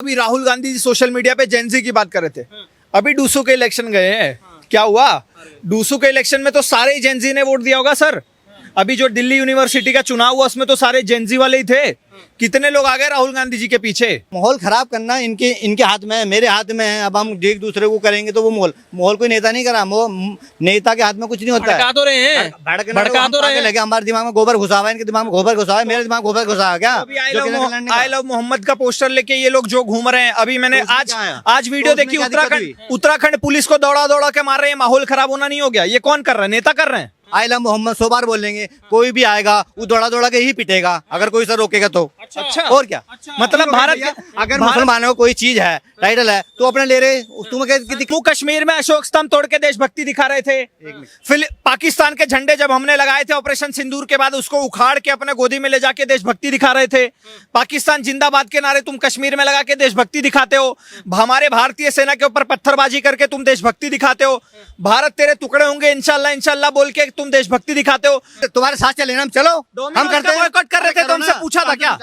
अभी Rahul Gandhi ji social media पे Gen Z की बात कर रहे थे। अभी डूसू के इलेक्शन गए हैं, क्या हुआ? डूसू के इलेक्शन में तो सारे ही जेनजी ने वोट दिया होगा सर। अभी जो दिल्ली यूनिवर्सिटी का चुनाव हुआ उसमें तो सारे जेनजी वाले ही थे। कितने लोग आ गए राहुल गांधी जी के पीछे। माहौल खराब करना इनके हाथ में है, मेरे हाथ में है। अब हम एक दूसरे को करेंगे तो वो माहौल कोई नेता नहीं करा, नेता के हाथ में कुछ नहीं होता है। भड़का तो रहे हैं, भड़का तो रहे लगे। हमारे दिमाग में गोबर घुसा हुआ है, इनके दिमाग में गोबर घुसा है, मेरे दिमाग में गोबर घुसा है क्या? आई लव मोहम्मद का पोस्टर लेके ये लोग जो घूम रहे हैं। अभी मैंने आज वीडियो देखी, उत्तराखंड पुलिस को दौड़ा दौड़ा के मार रहे हैं। माहौल खराब होना नहीं हो गया? ये कौन कर रहा है? नेता कर रहे हैं। आई लव मोहम्मद 100 बार बोलेंगे, कोई भी आएगा वो दौड़ा दौड़ा के ही पिटेगा अगर कोई सर रोकेगा तो। अच्छा, और क्या मतलब भारत अगर मुसलमानों को कोई चीज है, टाइटल है, तो अपने ले रहे। तू कश्मीर में अशोक स्तंभ तोड़ के देशभक्ति दिखा रहे थे। फिर पाकिस्तान के झंडे जब हमने लगाए थे ऑपरेशन सिंदूर के बाद, उसको उखाड़ के अपने गोदी में ले जाके देशभक्ति दिखा रहे थे। पाकिस्तान जिंदाबाद के नारे तुम कश्मीर में लगा के देशभक्ति दिखाते हो। हमारे भारतीय सेना के ऊपर पत्थरबाजी करके तुम देशभक्ति दिखाते हो। भारत तेरे टुकड़े होंगे इंशाल्लाह इंशाल्लाह बोल के तुम देशभक्ति दिखाते हो। तुम्हारे साथ चले ना, हम चलो हम करते हैं। बॉयकॉट कर रहे थे तो हमसे पूछा था क्या?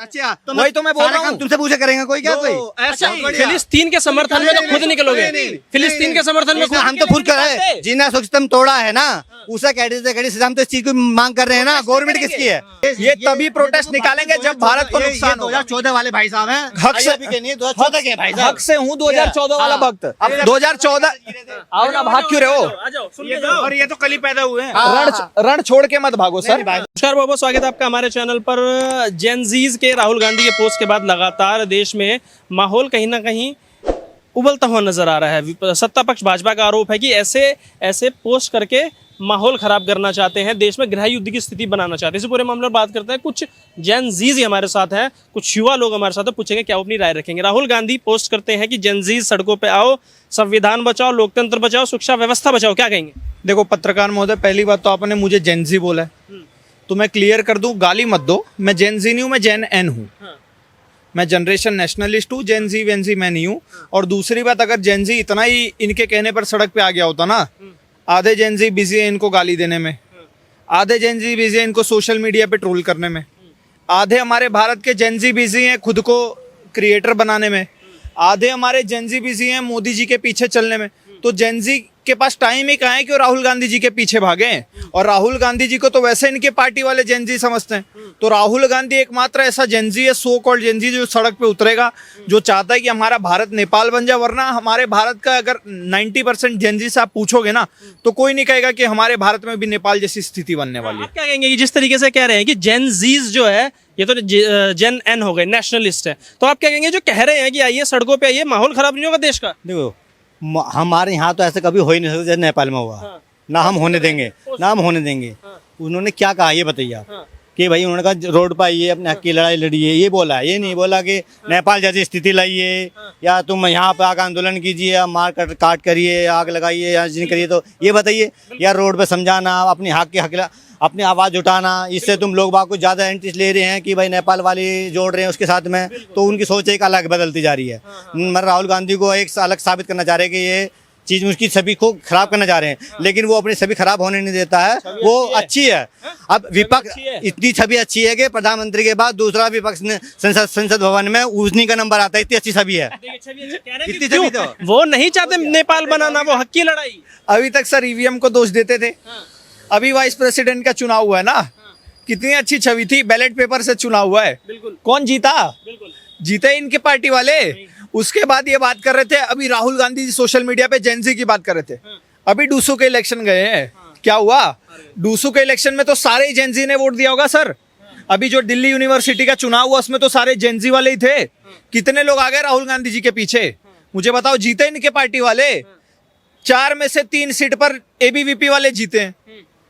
वही तो मैं बोल रहा हूँ, तुमसे पूछा करेंगे कोई क्या? कोई ऐसा ही फिलिस्तीन के समर्थन में तो खुद निकलोगे। फिलिस्तीन के समर्थन में हम तो खुद कर रहे हैं। जिन्ना सिस्टम तोड़ा है ना, उसे कैडी हम तो इस चीज की मांग कर रहे हैं ना। गवर्नमेंट किसकी है? ये तभी प्रोटेस्ट निकालेंगे जब भारत को नुकसान होगा। 2014 वाले भाई साहब हैं, हक से 2014 के भाई साहब। हक से हूँ 2014 वाला भक्त। 2014 आओ ना, भाग क्यों रहे हो? और ये तो कल ही पैदा हुए हैं। रण छोड़ के मत भागो सर। नमस्कार बाबा, स्वागत है आपका हमारे चैनल पर। जेनजीज के राहुल गांधी के पोस्ट के बाद लगातार देश में माहौल कहीं ना कहीं उबलता हुआ नजर आ रहा है। सत्ता पक्ष भाजपा का आरोप है कि ऐसे पोस्ट करके माहौल खराब करना चाहते हैं, देश में गृह युद्ध की स्थिति बनाना चाहते हैं। इस पूरे मामले पर बात करते हैं। कुछ जेनजीज हमारे साथ हैं, कुछ युवा लोग हमारे साथ हैं, पूछेंगे क्या वो अपनी राय रखेंगे। राहुल गांधी पोस्ट करते हैं कि जेनजीज सड़कों पे आओ, संविधान बचाओ, लोकतंत्र बचाओ, शिक्षा व्यवस्था बचाओ। क्या कहेंगे? देखो पत्रकार महोदय, पहली बात तो आपने मुझे जेनजी बोला है तो मैं क्लियर कर दूं, गाली मत दो। मैं जेनजी नहीं हूं, मैं जेन एन हूं। मैं जनरेशन नेशनलिस्ट हूँ, जेनजी वेनजी मैं नहीं हूँ। और दूसरी बात, अगर जेनजी इतना ही इनके कहने पर सड़क पे आ गया होता ना, आधे जेनजी बिजी है इनको गाली देने में, आधे जेनजी बिजी है इनको सोशल मीडिया पे ट्रोल करने में, आधे हमारे भारत के जेनजी बिजी हैं खुद को क्रिएटर बनाने में, आधे हमारे जेनजी बिजी हैं मोदी जी के पीछे चलने में। तो जेनजी के पास टाइम ही कहाँ है कि वो राहुल गांधी जी के पीछे भागे हैं। और राहुल गांधी जी को तो वैसे इनके पार्टी वाले जेनजी समझते हैं। तो राहुल गांधी एकमात्र ऐसा जेनजी है, सो कॉल्ड जेनजी, जो सड़क पे उतरेगा, जो चाहता है कि हमारा भारत नेपाल बन जाए। वरना हमारे भारत का अगर 90% जेनजी से आप पूछोगे ना, तो कोई नहीं कहेगा कि हमारे भारत में भी नेपाल जैसी स्थिति बनने वाली है। आप क्या कहेंगे कि जिस तरीके से कह रहे हैं कि जेनजीज जो है, ये तो जेन एन हो गए, नेशनलिस्ट है, तो आप क्या कहेंगे जो कह रहे हैं कि आइए सड़कों पे आइए, माहौल खराब नहीं होगा देश का? देखो हमारे यहाँ तो ऐसे कभी हो ही नहीं सकता जैसे नेपाल में हुआ। ना हम होने देंगे, ना हम होने देंगे। उन्होंने क्या कहा ये बताइए आप? कि भाई उन्होंने कहा रोड पर आइए, अपने हक की लड़ाई लड़िए, ये बोला। ये नहीं बोला कि नेपाल जैसी स्थिति लाइए, या तुम यहाँ पे आकर आंदोलन कीजिए, या मार काट करिए, आग लगाइए, या जिन करिए। तो ये बताइए, या रोड पे समझाना, अपने हक के अपनी आवाज़ उठाना, इससे तुम लोग बाग को ज़्यादा इंटरेस्ट ले रहे हैं कि भाई नेपाल वाले जोड़ रहे हैं उसके साथ में, तो उनकी सोच एक अलग बदलती जा रही है। मगर राहुल गांधी को एक अलग साबित करना चाह रहे हैं कि ये चीज़ उसकी छवि को खराब करना चाह रहे हैं, लेकिन वो अपनी छवि खराब होने नहीं देता है। वो अच्छी है। अब विपक्ष इतनी छवि अच्छी है कि प्रधानमंत्री के बाद दूसरा विपक्ष ने संसद भवन में उन्हीं का नंबर आता है। इतनी अच्छी छवि है, इतनी छवि। तो वो नहीं चाहते नेपाल बनाना, वो हक की लड़ाई। अभी तक सर ईवीएम को दोष देते थे। अभी वाइस प्रेसिडेंट का चुनाव हुआ है ना, कितनी अच्छी छवि थी। बैलेट पेपर से चुनाव हुआ है, कौन जीता? जीते इनके पार्टी वाले। उसके बाद ये बात कर रहे थे, अभी राहुल गांधी जी सोशल मीडिया पे जेनजी की बात कर रहे थे। अभी डूसू के इलेक्शन गए हैं, क्या हुआ? डूसू के इलेक्शन में तो सारे ही जेनजी ने वोट दिया होगा सर। अभी जो दिल्ली यूनिवर्सिटी का चुनाव हुआ उसमें तो सारे जेनजी वाले ही थे। कितने लोग आ गए राहुल गांधी जी के पीछे? मुझे बताओ, जीते इनके पार्टी वाले। 4 में से 3 सीट पर एबीवीपी वाले जीते हैं।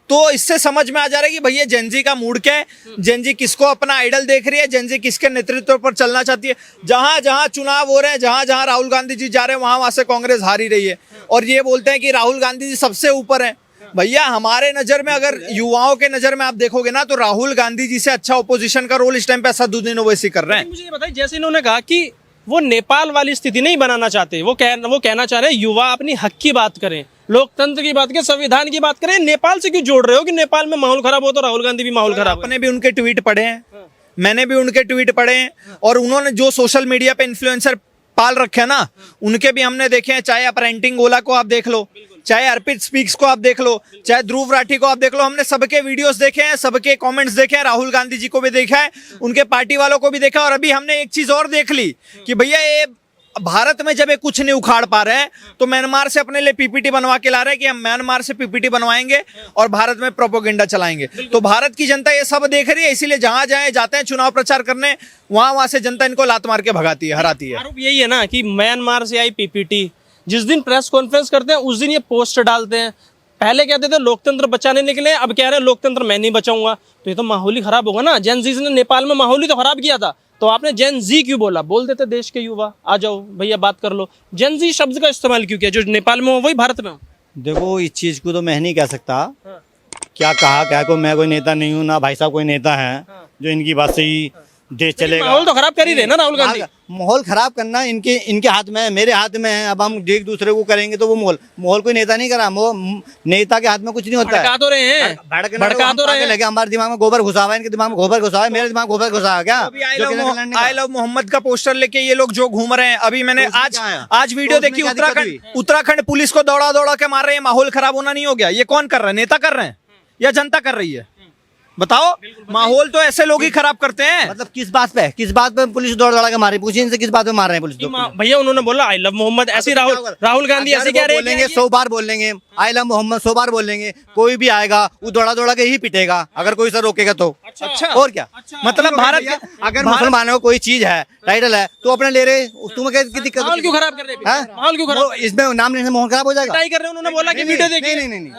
तो इससे समझ में आ जा रहा है कि भैया जेनजी का मूड क्या है, जेनजी किसको अपना आइडल देख रही है, जेनजी किसके नेतृत्व पर चलना चाहती है। जहां जहां चुनाव हो रहे हैं, जहां जहां राहुल गांधी जी जा रहे हैं, वहां से कांग्रेस हार ही रही है। और ये बोलते हैं कि राहुल गांधी जी सबसे ऊपर है। भैया हमारे नजर में, अगर युवाओं के नजर में आप देखोगे ना, तो राहुल गांधी जी से अच्छा ओपोजिशन का रोल इस टाइम पे असदुद्दीन ओवैसी कर रहे हैं। मुझे ये बताइए, जैसे इन्होंने कहा कि वो नेपाल वाली स्थिति नहीं बनाना चाहते, वो कहना चाह रहे हैं युवा अपनी हक की बात करें, लोकतंत्र की बात करें, संविधान की बात करें। नेपाल से क्यों जोड़ रहे हो कि नेपाल में माहौल खराब हो तो राहुल गांधी भी माहौल खराब? आपने भी उनके ट्वीट पढ़े हैं, मैंने भी उनके ट्वीट पढ़े हैं। और उन्होंने जो सोशल मीडिया पे इन्फ्लुएंसर पाल रखे हैं ना, उनके भी हमने देखे हैं। चाहे आप रेंटिंग ओला को आप देख लो, चाहे अर्पित स्पीक्स को आप देख लो, चाहे ध्रुव राठी को आप देख लो, हमने सबके वीडियोस देखे हैं, सबके कमेंट्स देखे हैं। राहुल गांधी जी को भी देखा है, उनके पार्टी वालों को भी देखा। और अभी हमने एक चीज और देख ली कि भैया ये भारत में जब ये कुछ नहीं उखाड़ पा रहे हैं तो म्यांमार से अपने लिए पीपीटी बनवा के ला रहे हैं कि हम म्यांमार से पीपीटी बनवाएंगे और भारत में प्रोपोगेंडा चलाएंगे। तो भारत की जनता ये सब देख रही है, इसीलिए जहां जाए जाते हैं चुनाव प्रचार करने, वहां से जनता इनको लात मार के भगाती है, हराती है। आरोप यही है ना कि म्यांमार से आई पीपीटी, जिस दिन प्रेस कॉन्फ्रेंस करते हैं उस दिन ये पोस्ट डालते हैं। पहले कहते थे लोकतंत्र बचाने निकले, अब कह रहे हैं लोकतंत्र मैं नहीं बचाऊंगा। तो ये तो माहौल ही खराब होगा ना। जेन जीज ने नेपाल में माहौल ही तो खराब किया था, तो आपने जेन जी क्यों बोला? बोल देते देश के युवा आ जाओ भैया बात कर लो। जेन जी शब्द का इस्तेमाल क्यों किया? जो नेपाल में हो वही भारत में हो। देखो इस चीज को तो मैं नहीं कह सकता क्या कहा क्या को, मैं कोई नेता नहीं हूँ ना भाई साहब कोई नेता है जो इनकी बात से ही देश चलेगा। माहौल तो खराब कर ही रहे ना राहुल गांधी। माहौल खराब करना इनके हाथ में है, मेरे हाथ में है। अब हम एक दूसरे को करेंगे तो वो माहौल कोई नेता नहीं करा, नेता के हाथ में कुछ नहीं होता है। भड़का तो रहे हैं, भड़का तो रहे लगे। हमारे दिमाग में गोबर घुसा हुआ है, इनके दिमाग में गोबर घुसा हुआ है, मेरे दिमाग में गोबर घुसा है क्या? आई लव मोहम्मद का पोस्टर लेके ये लोग जो घूम रहे हैं, अभी मैंने आज वीडियो देखी, उत्तराखंड पुलिस को दौड़ा दौड़ा के मार रहे हैं। माहौल खराब होना नहीं हो गया? ये कौन कर रहा है? नेता कर रहे हैं या जनता कर रही है? बताओ। माहौल तो ऐसे लोग ही खराब करते हैं। मतलब किस बात पे पुलिस दौड़ दौड़ा के मारे? पूछिए इनसे किस बात पे मार रहे हैं पुलिस? भैया उन्होंने बोला आई लव मोहम्मद, ऐसे राहुल गांधी ऐसे कह रहे हैं। 100 बार बोल लेंगे आई लव मोहम्मद, 100 बार बोल लेंगे, कोई भी आएगा वो दौड़ा दौड़ा के ही पिटेगा अगर कोई सर रोकेगा तो। अच्छा और क्या? मतलब भारत अगर मुसलमानों को कोई चीज है टाइटल है तो अपने ले रहे, तुम्हें क्या दिक्कत? माहौल क्यों खराब कर रहे हैं? माहौल क्यों खराब? इसमें नाम लेने से माहौल खराब हो जाएगा। कर रहे हैं, उन्होंने बोला कि वीडियो देखिए। नहीं,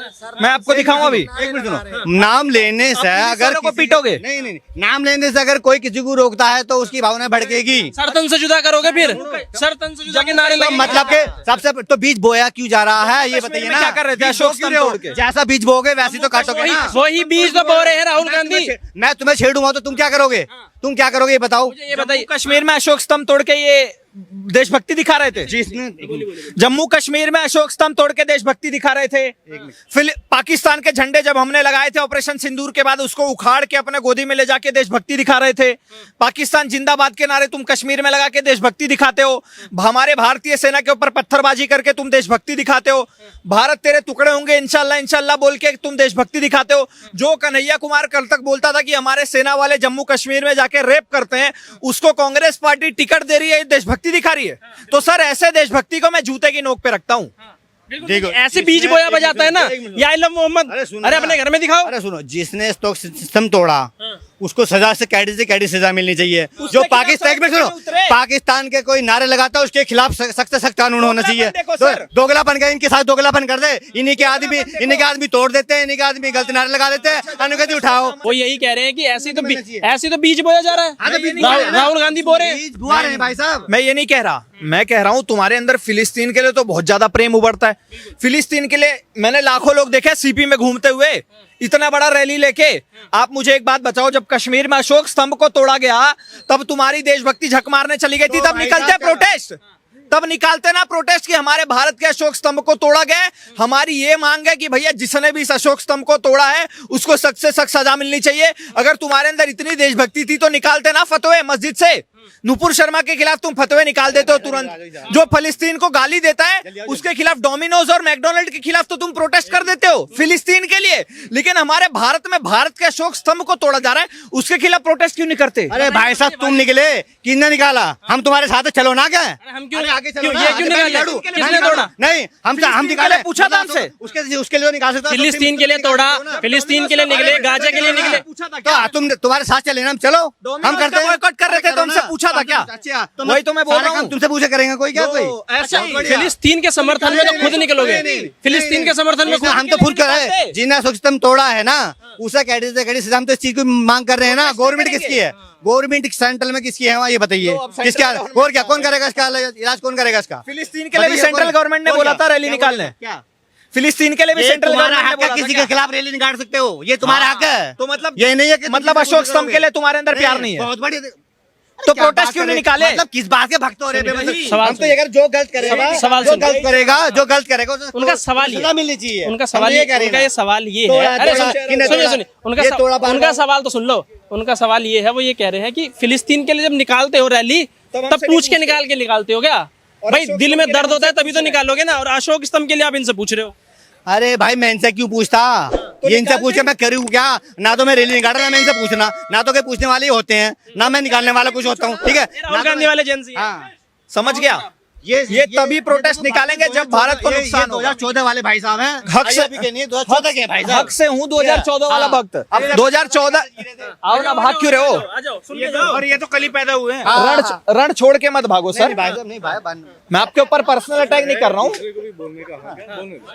मैं आपको दिखाऊंगा अभी। एक मिनट सुनो। नाम लेने से अगर पीटोगे? नहीं, नाम लेने से अगर कोई किसी को रोकता है तो उसकी भावना भड़केगी। सरतन से जुदा करोगे फिर? सरतन से जुदा के नारे लगे। मतलब के सबसे तो बीज बोया क्यों जा रहा है ये बताइए ना। क्या कर रहे थे? अशोक स्तंभ तोड़ के जैसा बीज बोगे वैसे तो काटोगे ना। वही बीज तो बो रहे हैं राहुल गांधी। मैं तुम्हें छेड़ूंगा तो तुम क्या करोगे? तुम क्या करोगे ये बताओ? ये बताइए। कश्मीर में अशोक स्तंभ तोड़ के ये देशभक्ति दिखा रहे थे। जम्मू कश्मीर में अशोक स्तंभ तोड़ के देशभक्ति दिखा रहे थे। फिर पाकिस्तान के झंडे जब हमने लगाए थे ऑपरेशन सिंदूर के बाद, उसको उखाड़ के अपने गोदी में ले जाके देशभक्ति दिखा रहे थे। पाकिस्तान जिंदाबाद के नारे तुम कश्मीर में लगा के देशभक्ति दिखाते हो। हमारे भारतीय सेना के ऊपर पत्थरबाजी करके तुम देशभक्ति दिखाते हो। भारत तेरे टुकड़े होंगे इंशाल्लाह इंशाल्लाह बोल के तुम देशभक्ति दिखाते हो। जो कन्हैया कुमार कल तक बोलता था कि हमारे सेना वाले जम्मू कश्मीर में जाके रेप करते हैं, उसको कांग्रेस पार्टी टिकट दे रही है, देशभक्ति दिखा रही है। तो सर ऐसे देशभक्ति को मैं जूते की नोक पे रखता हूँ। देखो ऐसे बीज बोया बजाता है ना, या आई लव मोहम्मद। अरे अपने घर में दिखाओ। अरे सुनो, जिसने स्टॉक सिस्टम तोड़ा उसको सजा से कैडी सजा मिलनी चाहिए। जो पाकिस्तान में सुनो पाकिस्तान के कोई नारे लगाता है उसके खिलाफ सख्त से सख्त कानून होना चाहिए। दोगलापन का इनके साथ दोगलापन कर दे। इन्हीं के आदमी तोड़ देते हैं, इन्हीं के आदमी गलत नारे लगा देते हैं, अनुगति उठाओ। वो यही कह रहे हैं कि ऐसे तो बीज बोया जा रहा है। राहुल गांधी बोल रहे हैं भाई साहब। मैं ये नहीं कह रहा, मैं कह रहा हूं तुम्हारे अंदर फिलिस्तीन के लिए तो बहुत ज्यादा प्रेम उभरता है। फिलिस्तीन के लिए मैंने लाखों लोग देखे सीपी में घूमते हुए, इतना बड़ा रैली लेके। आप मुझे एक बात बताओ, जब कश्मीर में अशोक स्तंभ को तोड़ा गया तब तुम्हारी देशभक्ति झक मारने चली गई थी, तब निकलते प्रोटेस्ट, तब निकालते ना प्रोटेस्ट कि हमारे भारत के अशोक स्तंभ को तोड़ा गया। हमारी ये मांग है कि भैया जिसने भी इस अशोक स्तंभ को तोड़ा है उसको सख्त से सख्त सजा मिलनी चाहिए। अगर तुम्हारे अंदर इतनी देशभक्ति थी तो निकालते ना फतवे मस्जिद से। नुपुर शर्मा के खिलाफ तुम फतवे निकाल देते हो तुरंत। जो फिलिस्तीन को गाली देता है उसके खिलाफ, डोमिनोज और मैकडोनल्ड के खिलाफ तो तुम प्रोटेस्ट कर देते हो फिलिस्तीन के लिए। लेकिन हमारे भारत में भारत के अशोक स्तंभ को तोड़ा जा रहा है, उसके खिलाफ प्रोटेस्ट क्यों नहीं करते? अरे भाई साहब तुम निकले, किसने निकाला? हम तुम्हारे साथ चलो ना। क्या हम क्यों आगे चलो ना। क्यों निकाले? तोड़ा नहीं, हम निकाले, पूछा था हमसे। उसके लिए निकाल सकते। फिलिस्तीन के लिए तोड़ा, फिलिस्तीन के लिए निकले, गाजा के लिए निकले। तो तुम्हारे साथ चले ना, हम चलो, हम करते हैं। बॉयकॉट कर रहे थे तो हमसे पूछा था क्या? वही तो मैं बोल रहा हूँ, तुमसे पूछा करेंगे कोई क्या? कोई ऐसा ही फिलिस्तीन के समर्थन में तो खुद निकलोगे। फिलिस्तीन के समर्थन में हम तो खुद कर रहे हैं। जिन्हें सिस्टम तोड़ा है ना उसे कैडी से हम तो इस चीज को मांग कर रहे हैं ना। गवर्नमेंट किसकी है? गवर्नमेंट सेंट्रल में किसकी है ये बताइए। किसका? और क्या कौन करेगा इसका इलाज? कौन करेगा इसका? फिलिस्तीन के लिए भी सेंट्रल गवर्नमेंट ने बोला था रैली निकालने। क्या फिलिस्तीन के लिए भी सेंट्रल गवर्नमेंट ने किसी के खिलाफ रैली निकाल सकते हो, ये तुम्हारा हक है। तो मतलब ये नहीं है कि मतलब अशोक स्तंभ के लिए तुम्हारे अंदर प्यार नहीं है? बहुत बढ़िया। तो प्रोटेस्ट क्यों नहीं निकाले? मतलब किस बात के भक्त हो रहे हैं? सवाल तो अगर जो गलत करेगा, जो गलत करेगा उनका सवाल सजा मिलनी चाहिए। उनका सवाल ये सवाल ये है। अरे सुनिए, उनका सवाल तो सुन लो। उनका सवाल ये है, वो ये कह रहे हैं कि फिलिस्तीन के लिए जब निकालते हो रैली तब पूछ के निकालते हो क्या? भाई दिल में दर्द होता है तभी तो निकालोगे ना। और अशोक स्तंभ के लिए आप इनसे पूछ रहे हो? अरे भाई मैं इनसे क्यों पूछता, ये इनसे पूछ के मैं करूँ क्या? ना तो मैं रैली निकाल रहा, ना मैं इनसे पूछना, ना तो कोई पूछने वाले ही होते हैं, ना मैं निकालने वाला कुछ होता हूँ। ठीक है, राहुल गांधी वाले जेंजी हैं। हाँ, समझ गया? ये तभी प्रोटेस्ट निकालेंगे जब भारत को नुकसान होगा। 2014 वाले भाई साहब हैं, हक से 2014 के भाई साहब। हक से हूँ 2014 वाला भक्त। अब 2014 आओ ना, भाग क्यों रहे हो? आ जाओ, सुन के जाओ। और ये तो कल ही पैदा हुए हैं। रण छोड़ के मत भागो सर। भाई साहब नहीं भाई, मैं आपके ऊपर पर्सनल अटैक नहीं कर रहा हूँ,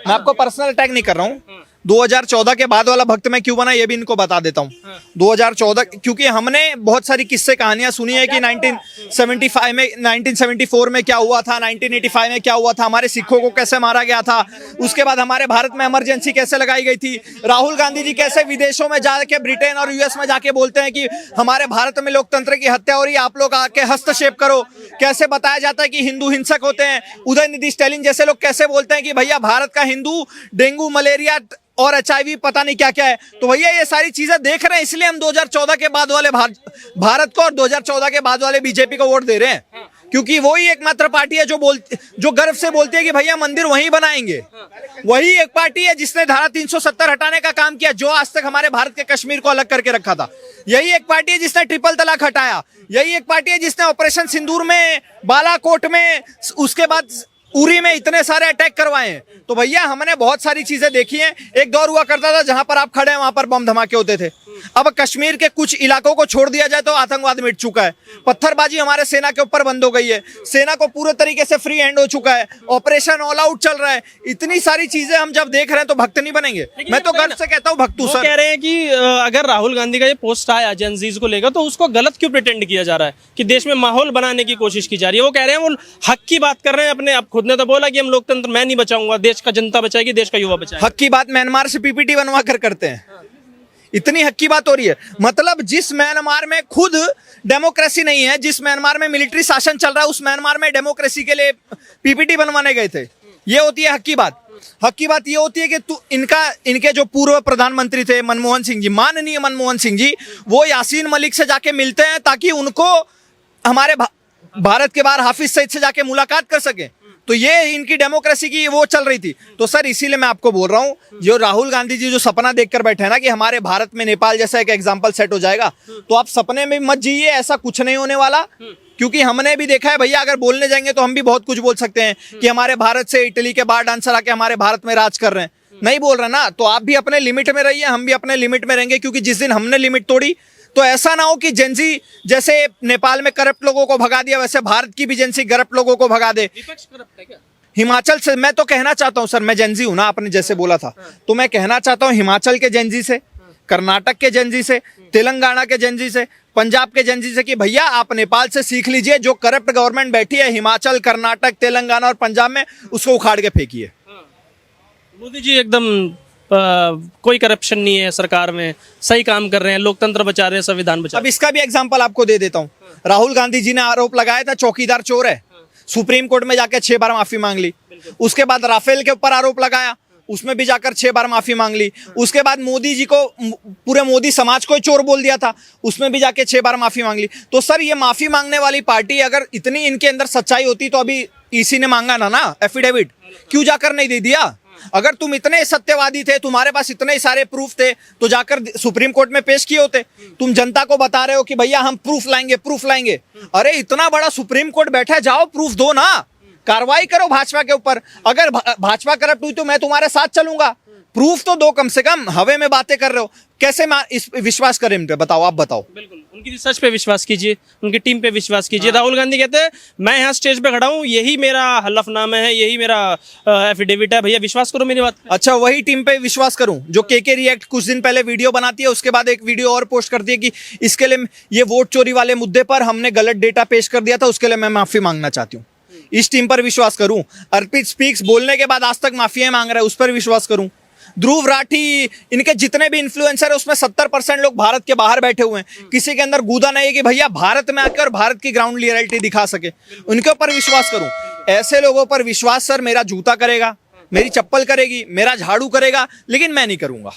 मैं आपको पर्सनल अटैक नहीं कर रहा हूँ। 2014 के बाद वाला भक्त मैं क्यों बना ये भी इनको बता देता हूँ। 2014 क्योंकि हमने बहुत सारी किस्से कहानियां सुनी है कि 1975 में, 1974 में क्या हुआ था, 1985 में क्या हुआ था, हमारे सिखों को कैसे मारा गया था, उसके बाद हमारे भारत में इमरजेंसी कैसे लगाई गई थी, राहुल गांधी जी कैसे विदेशों में जाके ब्रिटेन और यूएस में जाके बोलते हैं कि हमारे भारत में लोकतंत्र की हत्या हो रही है, आप लोग आके हस्तक्षेप करो। कैसे बताया जाता है कि हिंदू हिंसक होते हैं। उदयनिधि स्टालिन जैसे लोग कैसे बोलते हैं कि भैया भारत का हिंदू डेंगू, मलेरिया और HIV पता नहीं क्या क्या है। तो भैया ये सारी चीजें देख रहे हैं, इसलिए हम 2014 के बाद वाले भारत को और 2014 के बाद वाले बीजेपी को वोट दे रहे हैं, क्योंकि वही एकमात्र पार्टी है जो गर्व से बोलती है कि भैया मंदिर वहीं बनाएंगे। वही एक पार्टी है जिसने धारा 370 हटाने का काम किया, जो आज तक हमारे भारत के कश्मीर को अलग करके रखा था। यही एक पार्टी है जिसने ट्रिपल तलाक हटाया। यही एक पार्टी है जिसने ऑपरेशन सिंदूर में, बालाकोट में, उसके बाद उरी में इतने सारे अटैक करवाए हैं। तो भैया हमने बहुत सारी चीजें देखी हैं। एक दौर हुआ करता था जहां पर आप खड़े हैं वहां पर बम धमाके होते थे। अब कश्मीर के कुछ इलाकों को छोड़ दिया जाए तो आतंकवाद मिट चुका है। पत्थरबाजी हमारे सेना के ऊपर बंद हो गई है। सेना को पूरे तरीके से फ्री हैंड हो चुका है। ऑपरेशन ऑल आउट चल रहा है। इतनी सारी चीजें हम जब देख रहे हैं तो भक्त नहीं बनेंगे। मैं तो गर्व से कहता हूँ भक्तू वो सर। कह रहे हैं कि अगर राहुल गांधी का ये पोस्ट आया जेनजीज को लेकर तो उसको गलत क्यों प्रिटेंड किया जा रहा है कि देश में माहौल बनाने की कोशिश की जा रही है। वो कह रहे हैं वो हक की बात कर रहे हैं अपने। अब खुद ने तो बोला कि हम लोकतंत्र मैं नहीं बचाऊंगा, देश का जनता बचाएगी, देश का युवा बचाएगा। हक की बात म्यांमार से PPT बनवा कर करते हैं। इतनी हक की बात हो रही है। मतलब जिस म्यांमार में खुद डेमोक्रेसी नहीं है, जिस म्यांमार में मिलिट्री शासन चल रहा है, उस म्यांमार में डेमोक्रेसी के लिए PPT बनवाने गए थे। ये होती है हक की बात। हक की बात ये होती है कि इनके जो पूर्व प्रधानमंत्री थे मनमोहन सिंह जी, माननीय मनमोहन सिंह जी, वो यासीन मलिक से जाके मिलते हैं ताकि उनको हमारे भारत के बाहर हाफिज सईद से जाके मुलाकात कर सके। तो ये इनकी डेमोक्रेसी की वो चल रही थी। तो सर इसीलिए मैं आपको बोल रहा हूँ, जो राहुल गांधी जी जो सपना देखकर बैठे हैं ना कि हमारे भारत में नेपाल जैसा एक एग्जाम्पल सेट हो जाएगा, तो आप सपने में मत जिए, ऐसा कुछ नहीं होने वाला। क्योंकि हमने भी देखा है भैया, अगर बोलने जाएंगे तो हम भी बहुत कुछ बोल सकते हैं कि हमारे भारत से इटली के बार डांसर आके हमारे भारत में राज कर रहे हैं। नहीं बोल रहे ना, तो आप भी अपने लिमिट में रहिए, हम भी अपने लिमिट में रहेंगे। क्योंकि जिस दिन हमने लिमिट तोड़ी तो ऐसा ना हो कि जेंजी जैसे नेपाल में करप्ट लोगों को भगा दिया, वैसे भारत की भी जेंसी करप्ट लोगों को भगा दे। हिमाचल से मैं तो कहना चाहता हूं सर, मैं जेंजी हूं ना, आपने जैसे बोला था, तो मैं कहना चाहता हूं हिमाचल के जेंजी से, कर्नाटक के जेंजी से, तेलंगाना के जेंजी से, पंजाब के जेंजी से कि भैया आप नेपाल से सीख लीजिए। जो करप्ट गवर्नमेंट बैठी है हिमाचल, कर्नाटक, तेलंगाना और पंजाब में, उसको उखाड़ के फेंकिए। मोदी जी एकदम कोई करप्शन नहीं है सरकार में, सही काम कर रहे हैं, लोकतंत्र बचा रहे हैं, संविधान बचा अब इसका भी एग्जांपल आपको दे देता हूं। राहुल गांधी जी ने आरोप लगाया था चौकीदार चोर है, सुप्रीम कोर्ट में जाकर 6 बार माफी मांग ली। उसके बाद राफेल के ऊपर आरोप लगाया, उसमें भी जाकर 6 बार माफी मांग ली। उसके बाद मोदी जी को, पूरे मोदी समाज को चोर बोल दिया था, उसमें भी जाके 6 बार माफी मांग ली। तो सर ये माफी मांगने वाली पार्टी, अगर इतनी इनके अंदर सच्चाई होती तो अभी ईसी ने मांगा ना एफिडेविट, क्यों जाकर नहीं दे दिया? अगर तुम इतने सत्यवादी थे, तुम्हारे पास इतने सारे प्रूफ थे, तो जाकर सुप्रीम कोर्ट में पेश किए होते। तुम जनता को बता रहे हो कि भैया हम प्रूफ लाएंगे, प्रूफ लाएंगे। अरे इतना बड़ा सुप्रीम कोर्ट बैठा है, जाओ प्रूफ दो ना, कार्रवाई करो भाजपा के ऊपर। अगर भाजपा करप्ट हुई तो मैं तुम्हारे साथ चलूंगा, प्रूफ तो दो कम से कम। हवे में बातें कर रहे हो, कैसे इस विश्वास करें इन पे? बताओ, आप बताओ। बिल्कुल, उनकी रिसर्च पे विश्वास कीजिए, उनकी टीम पे विश्वास कीजिए। राहुल गांधी कहते हैं मैं यहाँ स्टेज पे खड़ा हूँ, यही मेरा हलफनामा है, यही मेरा एफिडेविट है, भैया विश्वास करो मेरी बात। अच्छा, वही टीम पे विश्वास करूं जो के रिएक्ट कुछ दिन पहले वीडियो बनाती है, उसके बाद एक वीडियो और पोस्ट करती है कि इसके लिए ये वोट चोरी वाले मुद्दे पर हमने गलत डेटा पेश कर दिया था, उसके लिए मैं माफी मांगना चाहती हूँ। इस टीम पर विश्वास करूं? अर्पित स्पीक्स बोलने के बाद आज तक माफिया मांग रहा है, उस पर विश्वास करूं? ध्रुव राठी, इनके जितने भी इन्फ्लुएंसर है उसमें 70% लोग भारत के बाहर बैठे हुए हैं। किसी के अंदर गूदा नहीं है कि भैया भारत में आकर भारत की ग्राउंड रियलिटी दिखा सके। उनके ऊपर विश्वास करूं? ऐसे लोगों पर विश्वास सर मेरा जूता करेगा, मेरी चप्पल करेगी, मेरा झाड़ू करेगा, लेकिन मैं नहीं करूंगा।